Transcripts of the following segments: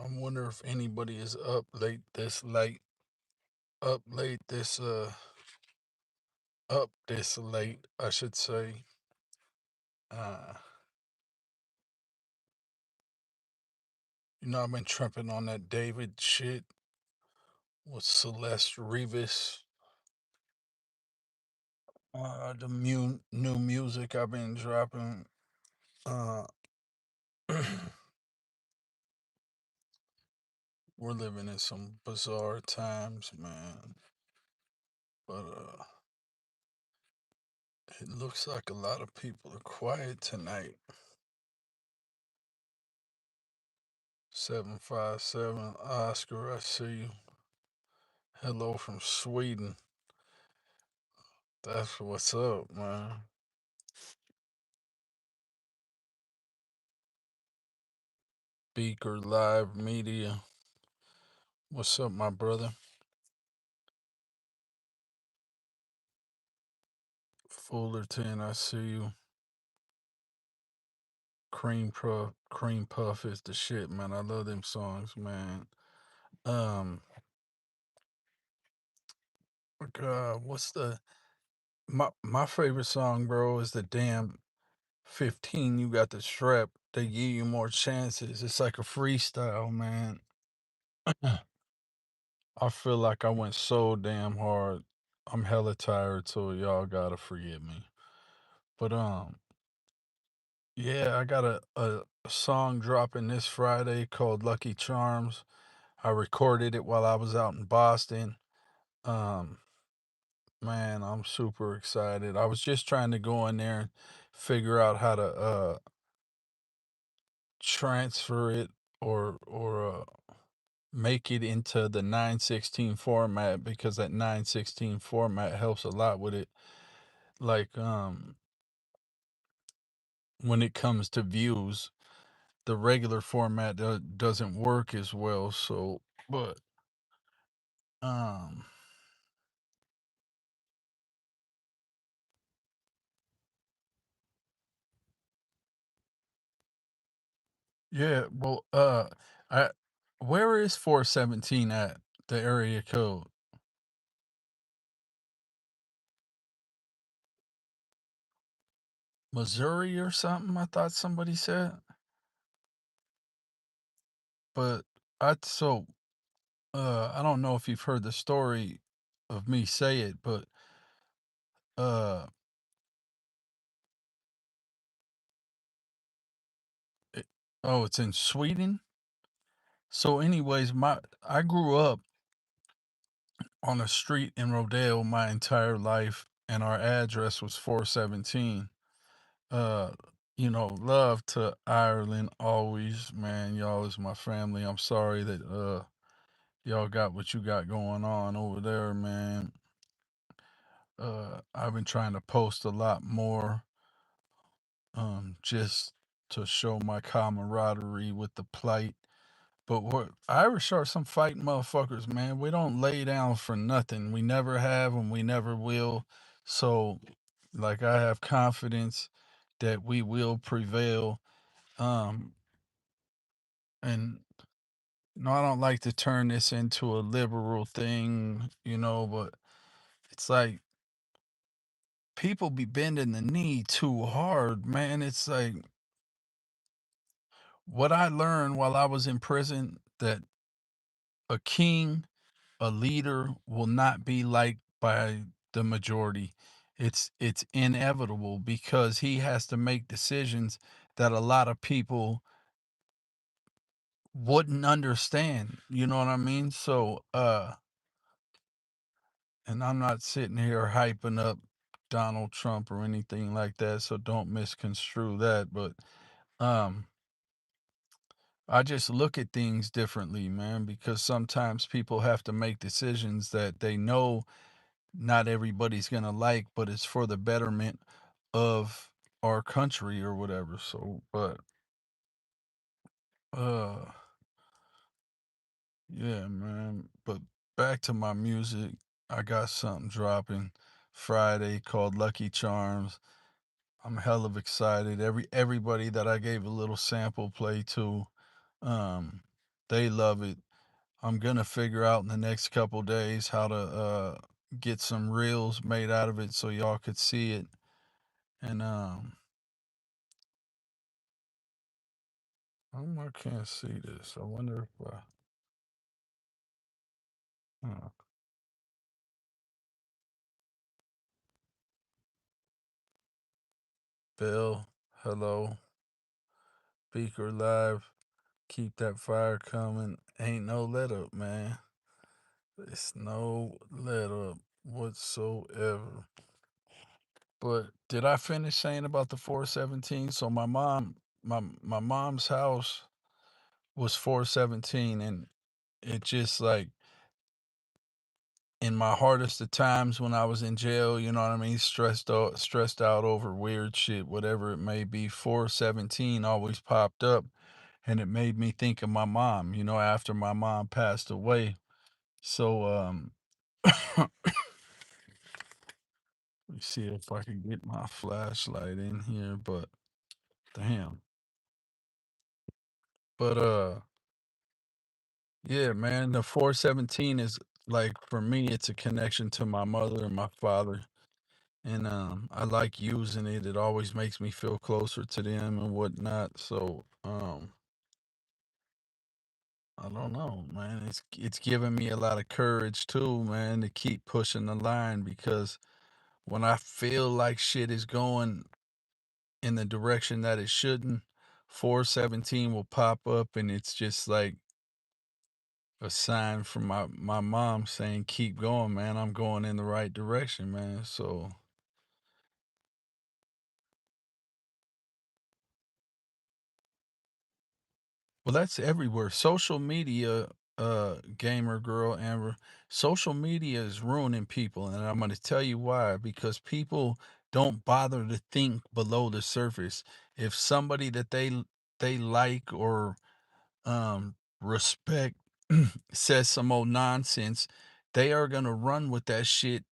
I wonder if anybody is up late this late, I should say. Uh, I've been tripping on that David shit with Celeste Revis. New music I've been dropping. Uh, we're living in some bizarre times, man. But it looks like a lot of people are quiet tonight. 757 Oscar, I see you. Hello from Sweden. That's what's up, man. Beaker Live Media. What's up, my brother? Fullerton, I see you. Cream Puff is the shit, man. I love them songs, man. Um, what's my favorite song, bro? Is the damn 15. You got the strap. They give you more chances. It's like a freestyle, man. I feel like I went so damn hard. I'm hella tired, so y'all gotta forgive me. But yeah, I got a song dropping this Friday called Lucky Charms. I recorded it while I was out in Boston. Um, man, I'm super excited. I was just trying to go in there and figure out how to transfer it or make it into the 916 format because that 916 format helps a lot with it. Like when it comes to views, the regular format doesn't work as well. So, but um, yeah. Well, I where is 417 at? The area code, Missouri or something? I thought somebody said, but I don't know if you've heard the story of me say it, but uh, it, oh, it's in Sweden. So, anyways, my I grew up on a street in Rodale my entire life, and our address was 417. Uh, love to Ireland always, man. Y'all is my family. I'm sorry that y'all got what you got going on over there, man. I've been trying to post a lot more, just to show my camaraderie with the plight. But what Irish are some fighting motherfuckers, man. We don't lay down for nothing. We never have and we never will. So, like, I have confidence that we will prevail. Um, and no, I don't like to turn this into a liberal thing, but it's like people be bending the knee too hard, man. It's like what I learned while I was in prison that a king, a leader will not be liked by the majority. It's inevitable because he has to make decisions that a lot of people wouldn't understand. You know what I mean? So and I'm not sitting here hyping up Donald Trump or anything like that, so don't misconstrue that, but um I just look at things differently, man, because sometimes people have to make decisions that they know not everybody's gonna like, but it's for the betterment of our country or whatever. So, but uh, yeah, man. But back to my music, I got something dropping Friday called Lucky Charms. I'm hell of excited. Everybody that I gave a little sample play to, um, They love it. I'm gonna figure out in the next couple days how to get some reels made out of it so y'all could see it. And I can't see this. I wonder if uh, Bill, hello, Beaker Live. Keep that fire coming. Ain't no let up, man. It's no let up whatsoever. But did I finish saying about the 417? So my mom's house was 417, and it just like in my hardest of times when I was in jail, you know what I mean, stressed out over weird shit, whatever it may be, 417 always popped up, and it made me think of my mom, after my mom passed away. So let me see if I can get my flashlight in here, but damn. But yeah, man, the 417 is like for me it's a connection to my mother and my father. And I like using it. It always makes me feel closer to them and whatnot. So I don't know, man. It's giving me a lot of courage too, man, to keep pushing the line because when I feel like shit is going in the direction that it shouldn't, 417 will pop up and it's just like a sign from my mom saying, keep going, man. I'm going in the right direction, man. So well, that's everywhere. Social media, gamer girl Amber, social media is ruining people, and I'm going to tell you why. Because people don't bother to think below the surface. If somebody that they like or respect says some old nonsense, they are gonna run with that shit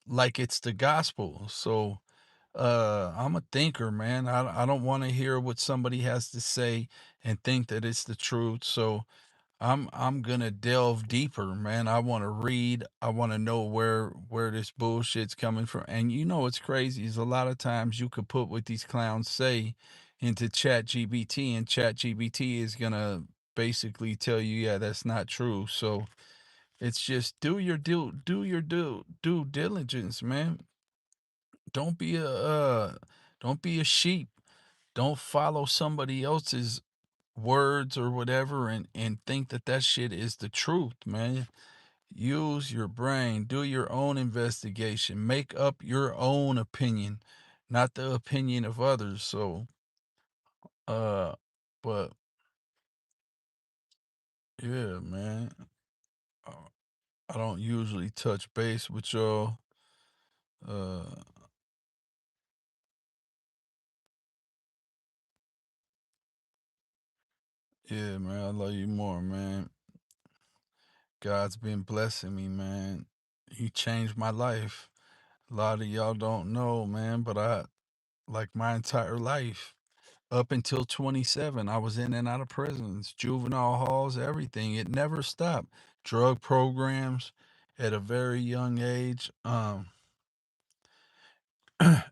like it's the gospel. So I'm a thinker, man. I don't want to hear what somebody has to say and think that it's the truth. So I'm gonna delve deeper, man. I want to read. I want to know where this bullshit's coming from. And you know what's crazy is a lot of times you could put what these clowns say into Chat GBT, and Chat GBT is gonna basically tell you, yeah, that's not true. So it's just do your due diligence, man. Don't be a don't be a sheep. Don't follow somebody else's words or whatever and think that that shit is the truth, man. Use your brain, do your own investigation, make up your own opinion, not the opinion of others. So uh but yeah, man. uh, I don't usually touch base with y'all. uh yeah, man, I love you more, man. God's been blessing me, man. He changed my life. A lot of y'all don't know, man, but I like my entire life up until 27, I was in and out of prisons, juvenile halls, everything. It never stopped. Drug programs at a very young age.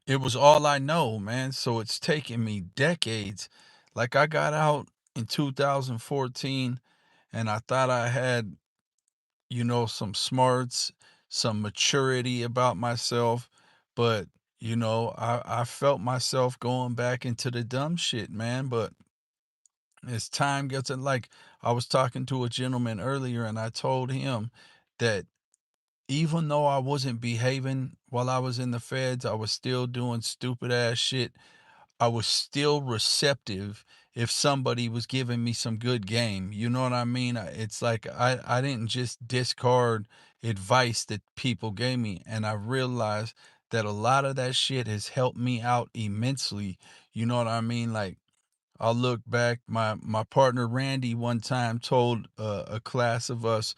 It was all I know, man. So it's taken me decades. Like I got out in 2014 and I thought I had, some smarts, some maturity about myself, but I felt myself going back into the dumb shit, man. But as time gets in, like I was talking to a gentleman earlier, and I told him that even though I wasn't behaving while I was in the feds, I was still doing stupid ass shit. I was still receptive if somebody was giving me some good game. You know what I mean? It's like I didn't just discard advice that people gave me. And I realized that a lot of that shit has helped me out immensely. You know what I mean? Like, I'll look back. My partner Randy one time told a class of us,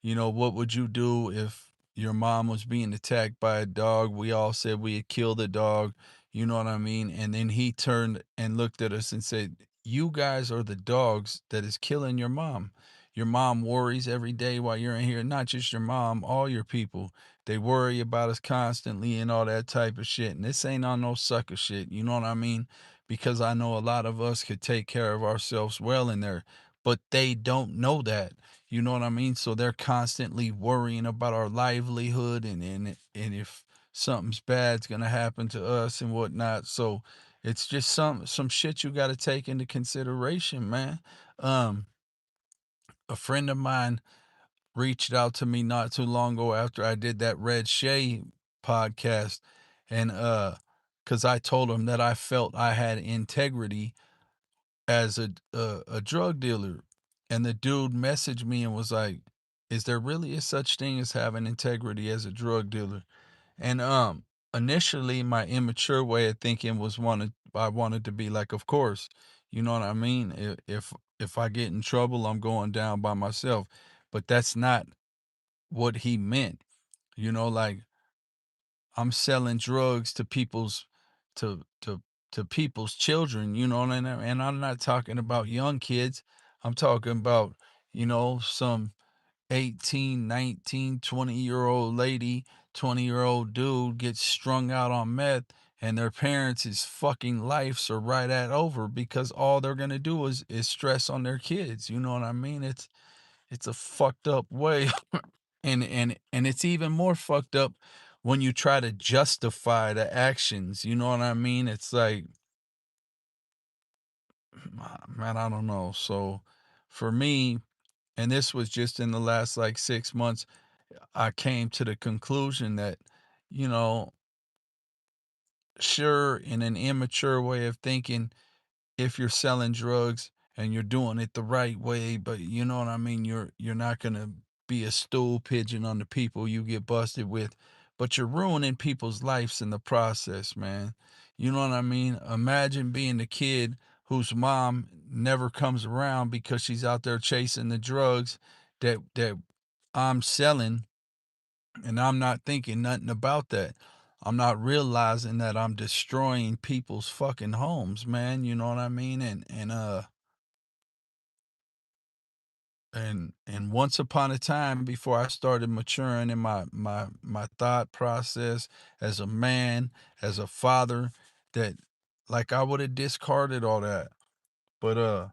what would you do if your mom was being attacked by a dog? We all said we'd kill the dog. You know what I mean? And then he turned and looked at us and said, you guys are the dogs that is killing your mom. Your mom worries every day while you're in here. Not just your mom, all your people. They worry about us constantly and all that type of shit. And this ain't on no sucker shit. You know what I mean? Because I know a lot of us could take care of ourselves well in there, but they don't know that. You know what I mean? So they're constantly worrying about our livelihood and if something's bad's gonna happen to us and whatnot. So it's just some shit you got to take into consideration, man. Um, a friend of mine reached out to me not too long ago after I did that Red Shay podcast, and because I told him that I felt I had integrity as a drug dealer, and the dude messaged me and was like, "Is there really a such thing as having integrity as a drug dealer?" And initially my immature way of thinking was I wanted to be like, of course, you know what I mean? If I get in trouble, I'm going down by myself. But that's not what he meant. You know, like I'm selling drugs to people's children, you know, and I'm not talking about young kids. I'm talking about, some 18, 19, 20-year-old lady, 20-year-old dude gets strung out on meth and their parents' fucking lives are right at over because all they're gonna do is stress on their kids. You know what I mean? It's a fucked up way. And it's even more fucked up when you try to justify the actions. You know what I mean? It's like, man, I don't know. So for me, and this was just in the last like 6 months, I came to the conclusion that, you know, sure, in an immature way of thinking, if you're selling drugs and you're doing it the right way, but you know what I mean, you're not gonna be a stool pigeon on the people you get busted with, but you're ruining people's lives in the process, man. You know what I mean? Imagine being the kid whose mom never comes around because she's out there chasing the drugs that I'm selling, and I'm not thinking nothing about that. I'm not realizing that I'm destroying people's fucking homes, man. You know what I mean? And once upon a time before I started maturing in my thought process as a man, as a father, that like I would have discarded all that. But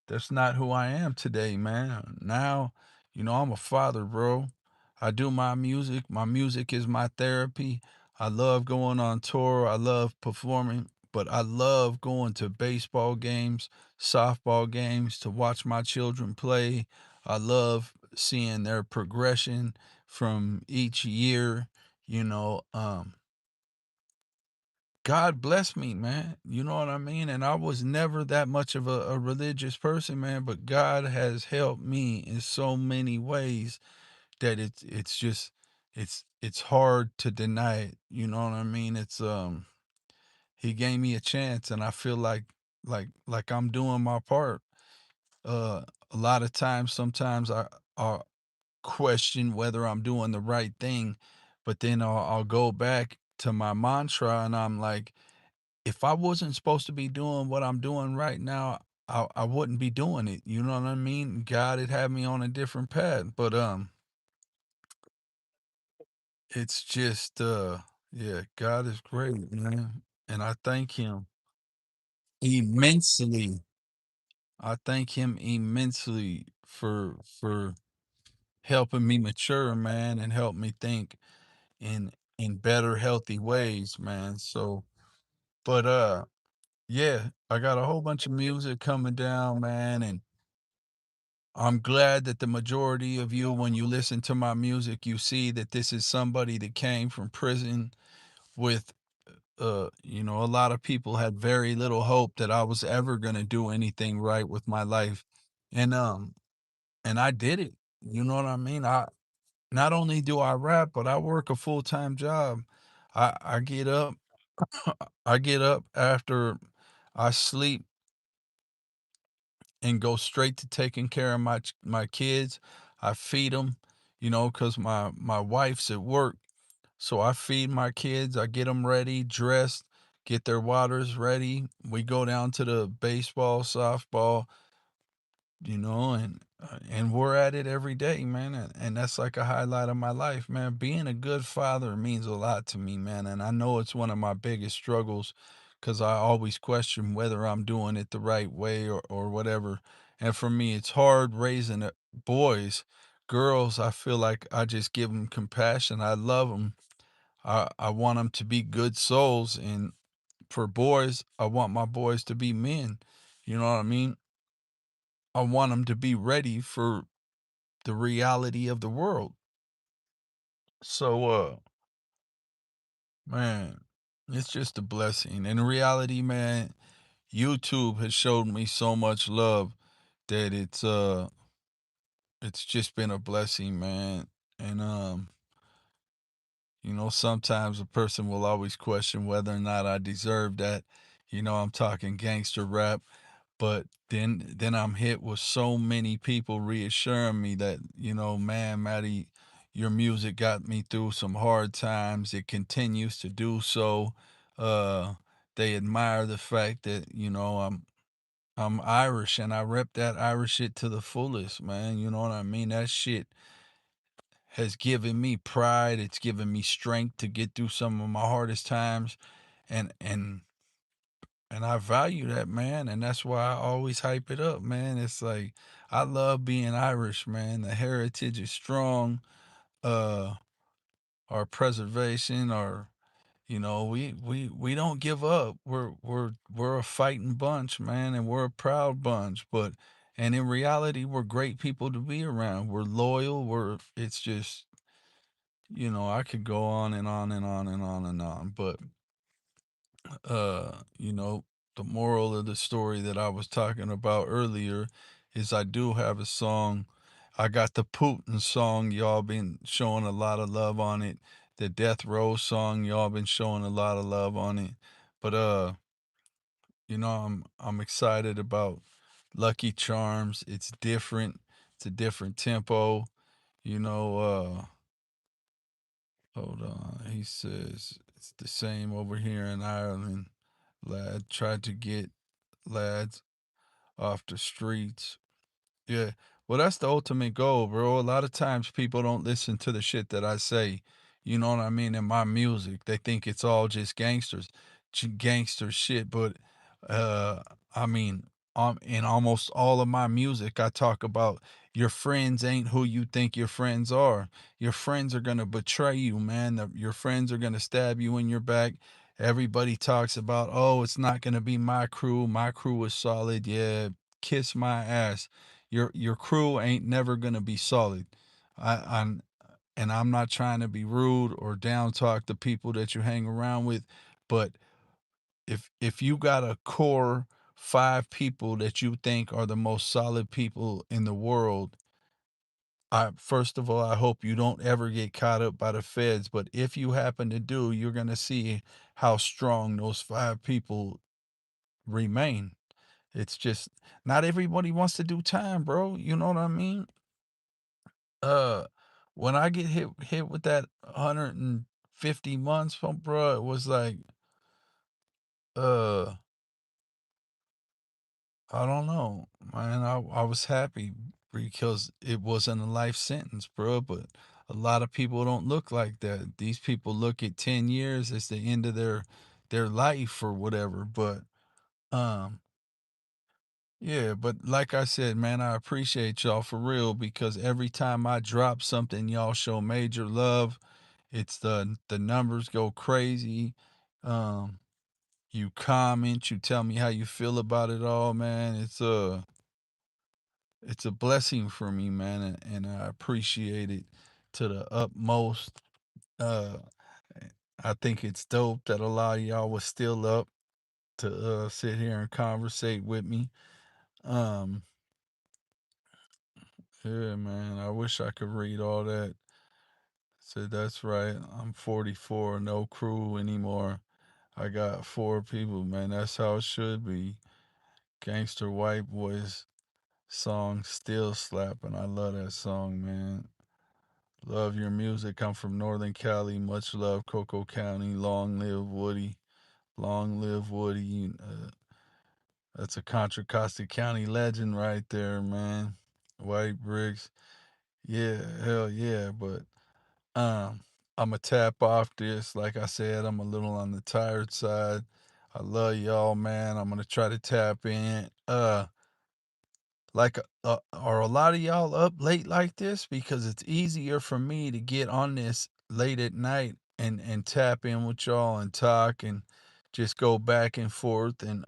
that's not who I am today, man. Now, I'm a father, bro. I do my music. My music is my therapy. I love going on tour. I love performing, but I love going to baseball games, softball games to watch my children play. I love seeing their progression from each year, you know. God bless me, man. You know what I mean? And I was never that much of a religious person, man, but God has helped me in so many ways that it's just it's hard to deny it. You know what I mean? He gave me a chance and I feel like I'm doing my part. Uh a lot of times sometimes I question whether I'm doing the right thing, but then I'll go back to my mantra and I'm like, if I wasn't supposed to be doing what I'm doing right now, I wouldn't be doing it. You know what I mean? God had me on a different path, but it's just yeah, God is great, man, and I thank him immensely. I thank him immensely for helping me mature, man, and help me think in better healthy ways, man. So, but yeah, I got a whole bunch of music coming down, man, and I'm glad that the majority of you, when you listen to my music, you see that this is somebody that came from prison with, a lot of people had very little hope that I was ever going to do anything right with my life. And, and I did it. You know what I mean? Not only do I rap, but I work a full-time job. I get up, I get up after I sleep and go straight to taking care of my kids. I feed them, cause my wife's at work, so I feed my kids. I get them ready, dressed, get their waters ready. We go down to the baseball, softball, and we're at it every day, man. And that's like a highlight of my life, man. Being a good father means a lot to me, man. And I know it's one of my biggest struggles because I always question whether I'm doing it the right way or whatever. And for me, it's hard raising boys. Girls, I feel like I just give them compassion. I love them. I want them to be good souls. And for boys, I want my boys to be men. You know what I mean? I want them to be ready for the reality of the world. So, man, it's just a blessing. And in reality, man, YouTube has showed me so much love that it's just been a blessing, man. And sometimes a person will always question whether or not I deserve that. I'm talking gangster rap. But then I'm hit with so many people reassuring me that, man, Matty, your music got me through some hard times. It continues to do so. Uh, they admire the fact that, I'm Irish and I rep that Irish shit to the fullest, man. You know what I mean? That shit has given me pride. It's given me strength to get through some of my hardest times. And I value that, man, and that's why I always hype it up, man. It's like I love being Irish, man. The heritage is strong. Uh, our preservation, we don't give up. We're a fighting bunch, man, and we're a proud bunch. And in reality, we're great people to be around. We're loyal. It's just, I could go on and on and on and on and on, but uh, you know, the moral of the story that I was talking about earlier is I do have a song. I got the Putin song. Y'all been showing a lot of love on it. The Death Row song, y'all been showing a lot of love on it. But I'm excited about Lucky Charms. It's different. It's a different tempo. You know, hold on. He says it's the same over here in Ireland. Lad tried to get lads off the streets. Yeah. Well, that's the ultimate goal, bro. A lot of times people don't listen to the shit that I say. You know what I mean? In my music, they think it's all just gangster shit. But, uh, I mean, in almost all of my music, I talk about your friends ain't who you think your friends are. Your friends are gonna betray you, man. Your friends are gonna stab you in your back. Everybody talks about, oh, it's not gonna be my crew. My crew is solid. Yeah, kiss my ass. Your crew ain't never gonna be solid. I'm and I'm not trying to be rude or down talk the people that you hang around with, but if you got a core 5 people that you think are the most solid people in the world, I first of all, I hope you don't ever get caught up by the feds, but if you happen to do, you're gonna see how strong those 5 people remain. It's just not everybody wants to do time, bro. You know what I mean? Uh, when I get hit with that 150 months from bro, it was like, uh, I don't know, man. I was happy because it wasn't a life sentence, bro. But a lot of people don't look like that. These people look at 10 years as the end of their life or whatever. But um, yeah, but like I said, man, I appreciate y'all for real because every time I drop something, y'all show major love. It's the numbers go crazy. Um, you comment, you tell me how you feel about it all, man. It's a blessing for me, man, and I appreciate it to the utmost. Uh, I think it's dope that a lot of y'all was still up to sit here and conversate with me. Um, yeah, man, I wish I could read all that. Said that's right. I'm 44, no crew anymore. I got 4 people, man. That's how it should be. Gangster White Boys song still slapping. I love that song, man. Love your music. I'm from Northern Cali. Much love, Coco County. Long live Woody. Long live Woody. That's a Contra Costa County legend right there, man. White bricks. Yeah, hell yeah. But I'ma tap off this. Like I said, I'm a little on the tired side. I love y'all, man. I'm gonna try to tap in. Are a lot of y'all up late like this? Because it's easier for me to get on this late at night and tap in with y'all and talk and just go back and forth and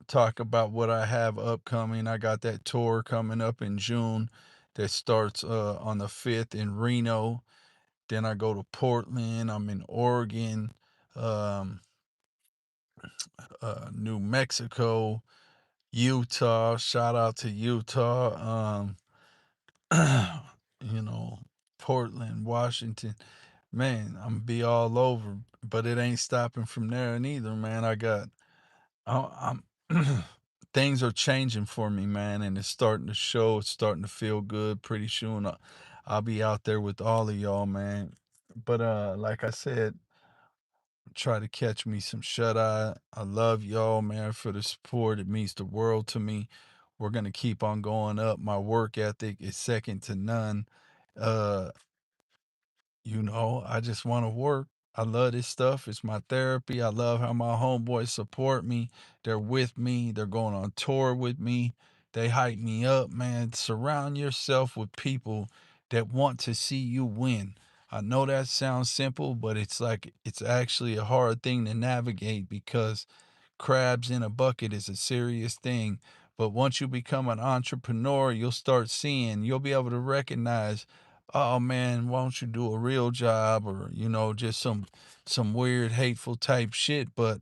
talk about what I have upcoming. I got that tour coming up in June that starts on the 5th in Reno. Then I go to Portland. I'm in Oregon, um, New Mexico, Utah. Shout out to Utah. You know, Portland, Washington. Man, I'm gonna be all over, but it ain't stopping from there neither, man. I'm things are changing for me, man, and it's starting to show. It's starting to feel good. Pretty soon, I'll be out there with all of y'all, man. But like I said, try to catch me some shut eye. I love y'all, man, for the support. It means the world to me. We're gonna keep on going up. My work ethic is second to none. Uh, I just want to work. I love this stuff. It's my therapy. I love how my homeboys support me. They're with me. They're going on tour with me. They hype me up, man. Surround yourself with people that want to see you win. I know that sounds simple, but it's actually a hard thing to navigate because crabs in a bucket is a serious thing. But once you become an entrepreneur, you'll be able to recognize, oh man, why don't you do a real job or, just some weird hateful type shit. But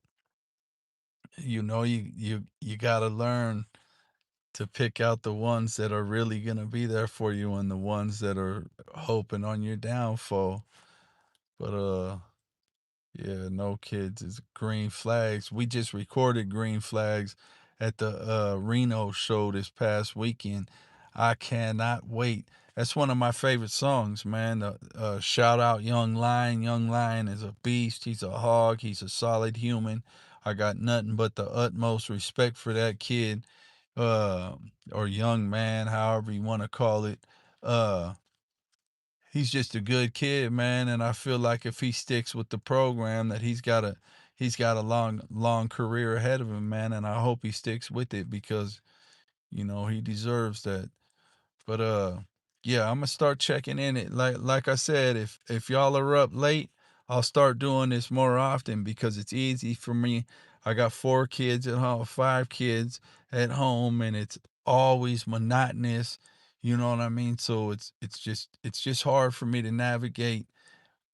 you gotta learn to pick out the ones that are really gonna be there for you and the ones that are hoping on your downfall. But yeah, no kids. It's Green Flags. We just recorded Green Flags at the Reno show this past weekend. I cannot wait. That's one of my favorite songs, man. Shout out Young Lion. Young Lion is a beast. He's a hog. He's a solid human. I got nothing but the utmost respect for that kid, uh, or young man, however you want to call it. Uh, he's just a good kid, man, and I feel like if he sticks with the program that he's got a long career ahead of him, man, and I hope he sticks with it because, he deserves that. But yeah, I'm gonna start checking in it. Like I said, if y'all are up late, I'll start doing this more often because it's easy for me. I got 4 kids at home, 5 kids at home, and it's always monotonous. You know what I mean? So it's just hard for me to navigate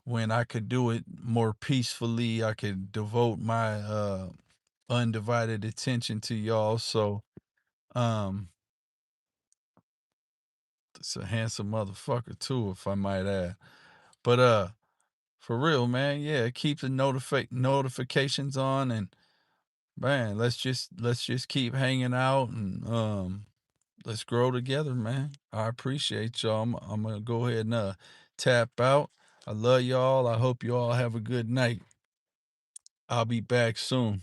when I could do it more peacefully. I could devote my undivided attention to y'all. So um it's a handsome motherfucker too, if I might add. But for real, man, yeah, keep the notifications on and man, let's just keep hanging out and let's grow together, man. I appreciate y'all. I'm gonna go ahead and tap out. I love y'all. I hope you all have a good night. I'll be back soon.